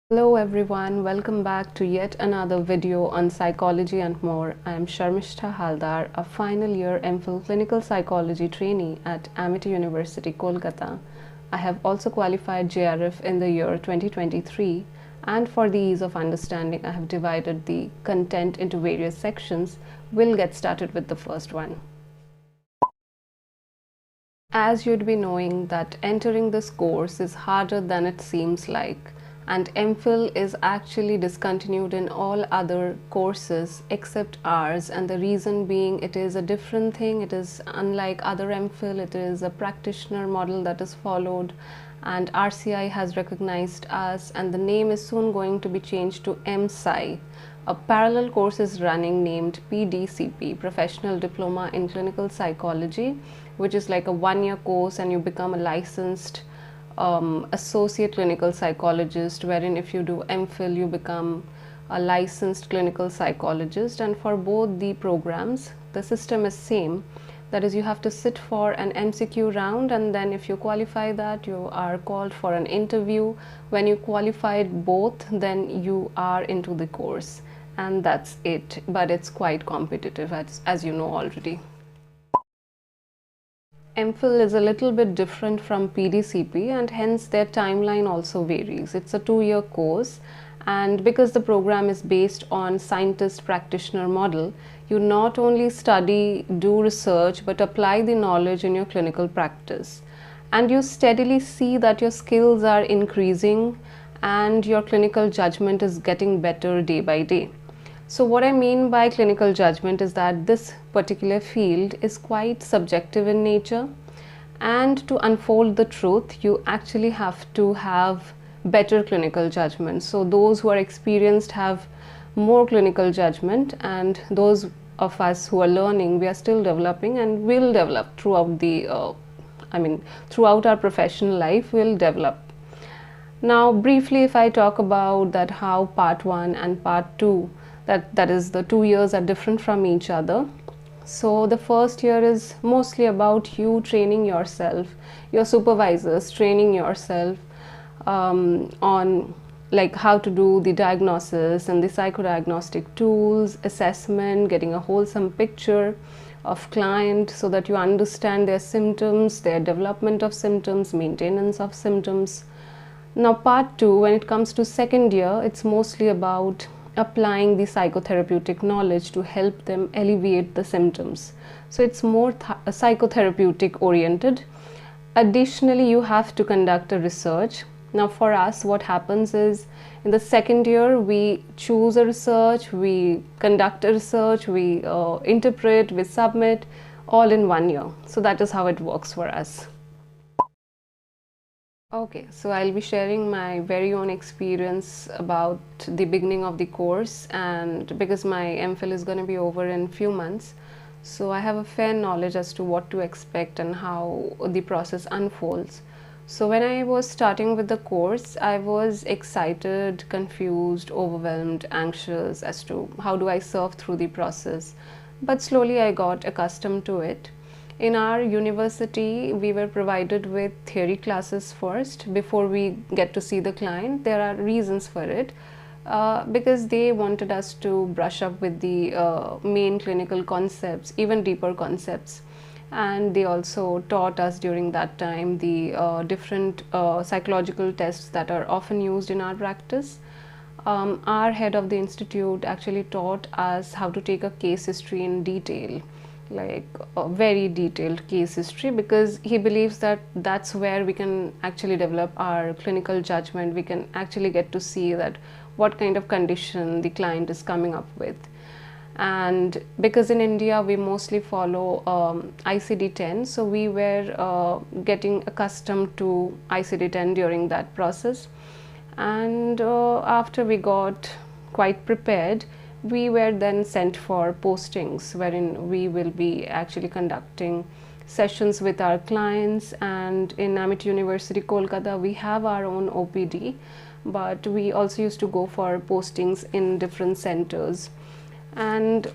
Hello everyone, welcome back to yet another video on psychology and more. I am Sharmishta Haldar, a final year M.Phil clinical psychology trainee at Amity University, Kolkata. I have also qualified JRF in the year 2023, and for the ease of understanding, I have divided the content into various sections. We'll get started with the first one. As you'd be knowing that entering this course is harder than it seems like, and M.Phil is actually discontinued in all other courses except ours, and the reason being it is a different thing. It is unlike other M.Phil, it is a practitioner model that is followed, and RCI has recognized us, and the name is soon going to be changed to M.Psy. A parallel course is running named PDCP, Professional Diploma in Clinical Psychology, which is like a one-year course and you become a licensed associate clinical psychologist, wherein if you do M.Phil you become a licensed clinical psychologist. And for both the programs the system is same, that is you have to sit for an MCQ round, and then if you qualify that you are called for an interview. When you qualified both, then you are into the course, and that's it. But it's quite competitive, as you know already. M.Phil is a little bit different from PDCP, and hence their timeline also varies. It's a 2-year course, and because the program is based on scientist practitioner model, you not only study, do research, but apply the knowledge in your clinical practice. And you steadily see that your skills are increasing and your clinical judgment is getting better day by day. So what I mean by clinical judgment is that this particular field is quite subjective in nature, and to unfold the truth you actually have to have better clinical judgment. So those who are experienced have more clinical judgment, and those of us who are learning, we are still developing and will develop throughout the throughout our professional life will develop. Now briefly, if I talk about that how part 1 and part 2, that is the 2 years are different from each other. So the first year is mostly about you training yourself, your supervisors training yourself on like how to do the diagnosis and the psychodiagnostic tools, assessment, getting a wholesome picture of client so that you understand their symptoms, their development of symptoms, maintenance of symptoms. Now part 2, when it comes to second year, it's mostly about applying the psychotherapeutic knowledge to help them alleviate the symptoms. So it's more psychotherapeutic oriented. Additionally, you have to conduct a research. Now for us, what happens is in the second year we choose a research, we conduct a research, we interpret, we submit, all in 1 year. So that is how it works for us. Okay, so I'll be sharing my very own experience about the beginning of the course, and because my M.Phil is going to be over in few months, so I have a fair knowledge as to what to expect and how the process unfolds. So when I was starting with the course, I was excited, confused, overwhelmed, anxious as to how do I serve through the process, but slowly I got accustomed to it. In our university, we were provided with theory classes first before we get to see the client. There are reasons for it, because they wanted us to brush up with the main clinical concepts, even deeper concepts. And they also taught us during that time the different psychological tests that are often used in our practice. Our head of the institute actually taught us how to take a case history in detail, like a very detailed case history, because he believes that that's where we can actually develop our clinical judgment. We can actually get to see that what kind of condition the client is coming up with. And because in India we mostly follow ICD-10, so we were getting accustomed to ICD-10 during that process. And after we got quite prepared, we were then sent for postings, wherein we will be actually conducting sessions with our clients. And in Amity University, Kolkata, we have our own OPD, but we also used to go for postings in different centers. And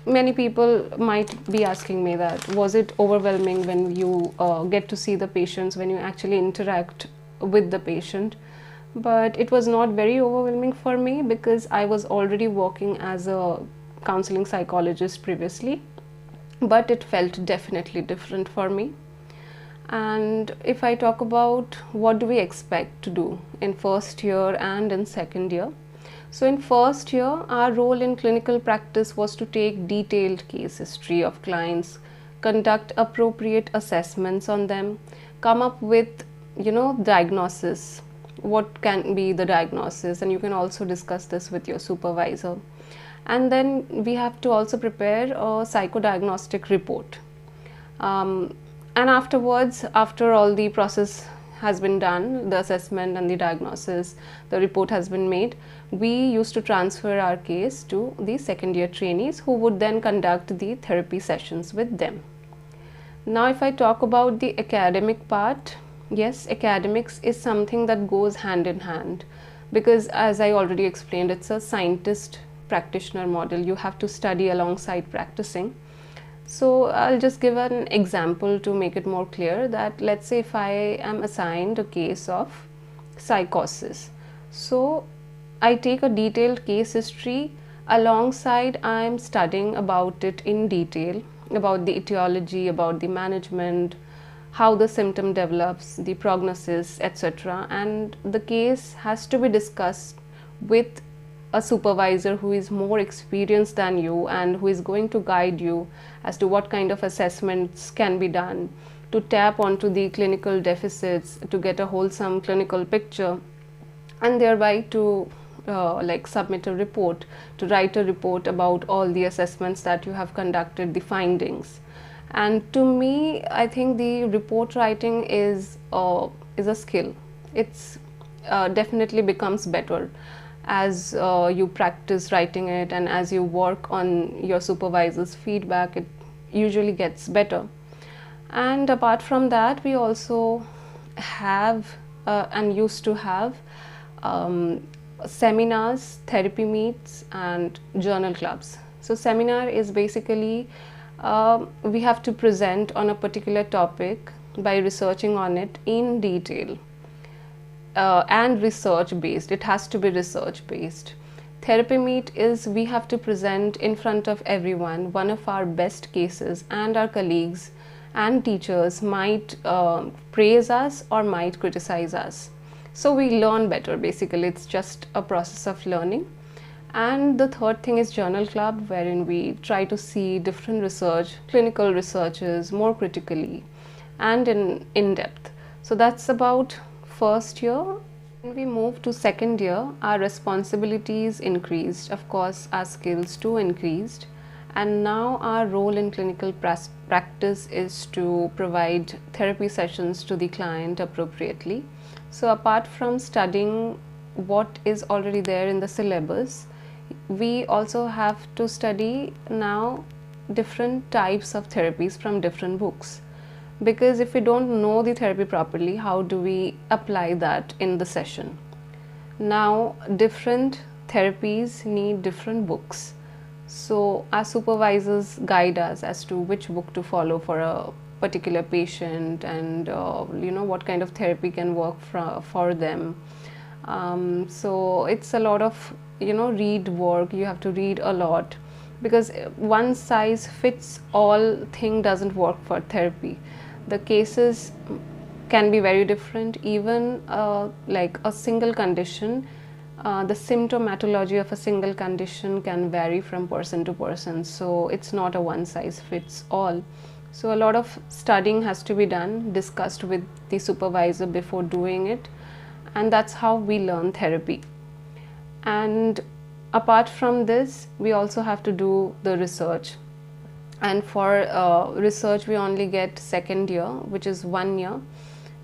many people might be asking me that, was it overwhelming when you get to see the patients, when you actually interact with the patient? but it was not very overwhelming for me because I was already working as a counseling psychologist previously, but it felt definitely different for me. And if I talk about what do we expect to do in first year and in second year, so in first year our role in clinical practice was to take detailed case history of clients, conduct appropriate assessments on them, come up with diagnosis, what can be the diagnosis, and you can also discuss this with your supervisor. And then we have to also prepare a psychodiagnostic report. And afterwards, after all the process has been done, the assessment and the diagnosis, the report has been made, we used to transfer our case to the second year trainees who would then conduct the therapy sessions with them. Now if I talk about the academic part, yes, academics is something that goes hand in hand, because as I already explained, it's a scientist practitioner model. You have to study alongside practicing. So I'll just give an example to make it more clear, that let's say if I am assigned a case of psychosis, so I take a detailed case history, alongside I'm studying about it in detail, about the etiology, about the management, how the symptom develops, the prognosis, etc. And the case has to be discussed with a supervisor who is more experienced than you and who is going to guide you as to what kind of assessments can be done, to tap onto the clinical deficits, to get a wholesome clinical picture, and thereby to submit a report, to write a report about all the assessments that you have conducted, the findings. And to me, I think the report writing is a skill. It's definitely becomes better as you practice writing it, and as you work on your supervisor's feedback, it usually gets better. And apart from that, we also have and used to have seminars, therapy meets, and journal clubs. So seminar is basically we have to present on a particular topic by researching on it in detail. And research based, it has to be research based. Therapy meet is we have to present in front of everyone one of our best cases, and our colleagues and teachers might praise us or might criticize us. So we learn better, basically it's just a process of learning. And the third thing is journal club, wherein we try to see different research, clinical researches more critically and in depth. So that's about first year. When we move to second year, our responsibilities increased, of course our skills too increased, and now our role in clinical practice is to provide therapy sessions to the client appropriately. So apart from studying what is already there in the syllabus, we also have to study now different types of therapies from different books. Because if we don't know the therapy properly, how do we apply that in the session? Now, different therapies need different books. So our supervisors guide us as to which book to follow for a particular patient, and what kind of therapy can work for them. So it's a lot of read work. You have to read a lot, because one size fits all thing doesn't work for therapy. The cases can be very different. Even like a single condition, the symptomatology of a single condition can vary from person to person. So it's not a one size fits all. So a lot of studying has to be done, discussed with the supervisor before doing it, and that's how we learn therapy. And apart from this, we also have to do the research. And for research, we only get second year, which is 1 year.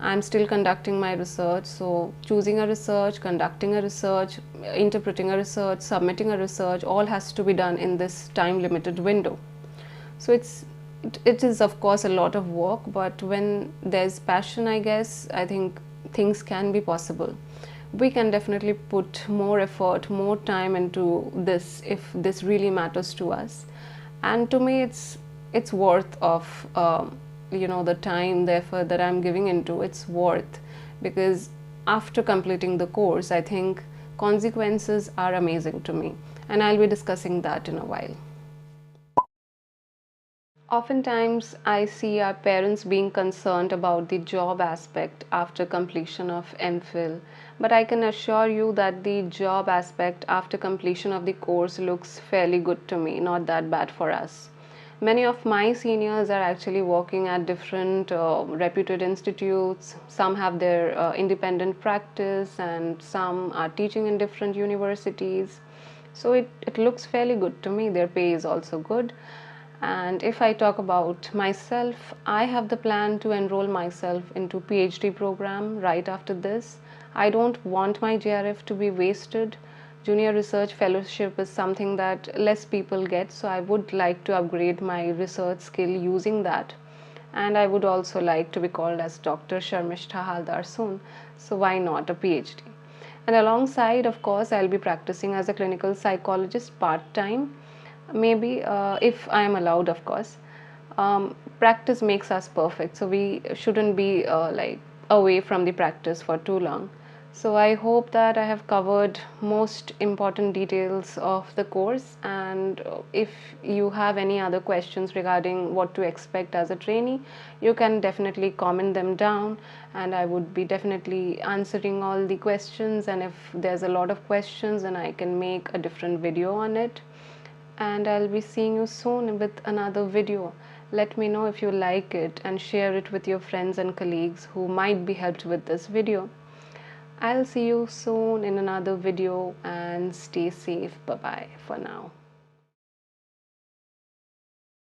I'm still conducting my research, so choosing a research, conducting a research, interpreting a research, submitting a research, all has to be done in this time limited window. So it is of course a lot of work, but when there's passion, I guess, I think things can be possible. We can definitely put more effort, more time into this if this really matters to us. And to me, it's worth of the time, the effort that I'm giving into. It's worth, because after completing the course, I think consequences are amazing to me, and I'll be discussing that in a while. Oftentimes, I see our parents being concerned about the job aspect after completion of M.Phil, but I can assure you that the job aspect after completion of the course looks fairly good to me, not that bad for us. Many of my seniors are actually working at different reputed institutes. Some have their independent practice, and some are teaching in different universities. So it looks fairly good to me. Their pay is also good. And if I talk about myself, I have the plan to enroll myself into PhD program right after this. I don't want my JRF to be wasted. Junior Research Fellowship is something that less people get, so I would like to upgrade my research skill using that. And I would also like to be called as Dr. Sharmishta Haldar soon, so why not a PhD? And alongside, of course, I'll be practicing as a clinical psychologist part-time. Maybe if I am allowed, of course. Practice makes us perfect, so we shouldn't be like away from the practice for too long. So I hope that I have covered most important details of the course, and if you have any other questions regarding what to expect as a trainee, you can definitely comment them down, and I would be definitely answering all the questions. And if there's a lot of questions, then I can make a different video on it. And I'll be seeing you soon with another video. Let me know if you like it and share it with your friends and colleagues who might be helped with this video. I'll see you soon in another video, and stay safe. Bye bye for now.